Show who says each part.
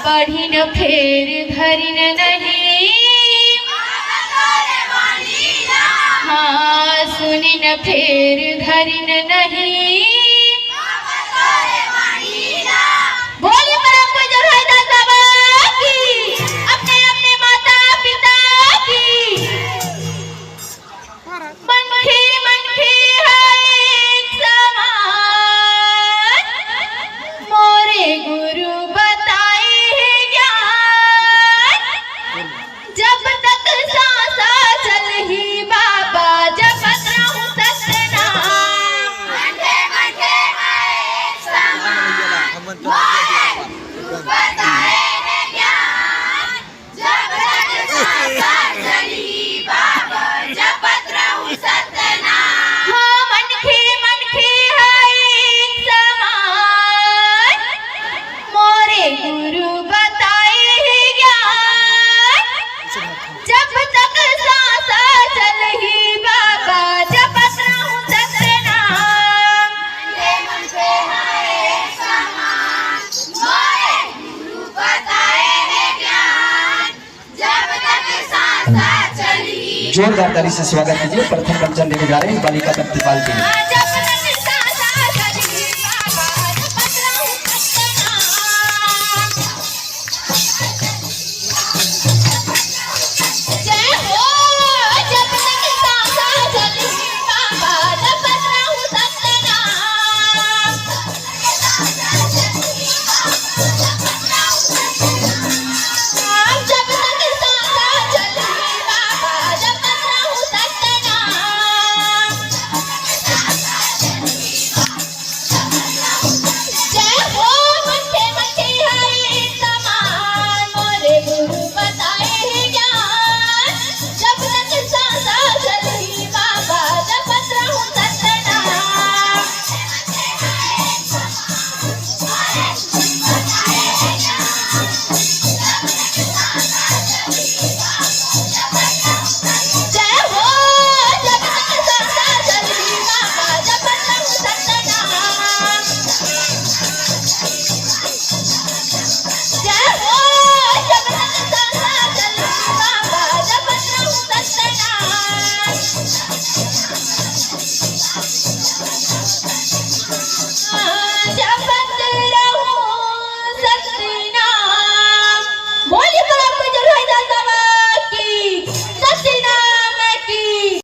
Speaker 1: पढ़ी न फेर धरी न नहीं, हाँ सुनी न फेर धरी न नहीं। बोली परम पूज्य भाई दादा बाबा की, अपने अपने माता पिता की। मनखी मनखी है एक समान, मोरे गुरु बताए है ज्ञान। जब तक सांसा चलही बाबा जपत रहूं सतनाम। मनखे मनखे है एक समान, मोरे गुरु बताए है ज्ञान। जब तक सांसा चलही बाबा जपत रहूं सतनाम। हाँ मनखे मनखे है एक समान, मोरे गुरु बताए है ज्ञान। जब तक सांसा चलही बाबा जपत रहूं सतनाम। मनखे है एक समान, मोरे गुरु बताए है ज्ञान। जब तक सांसा चलही।
Speaker 2: जोरदार ताली से स्वागत कीजिए। प्रथम पंचम देने जा रहे हैं बालिका प्रतिपाल के लिए।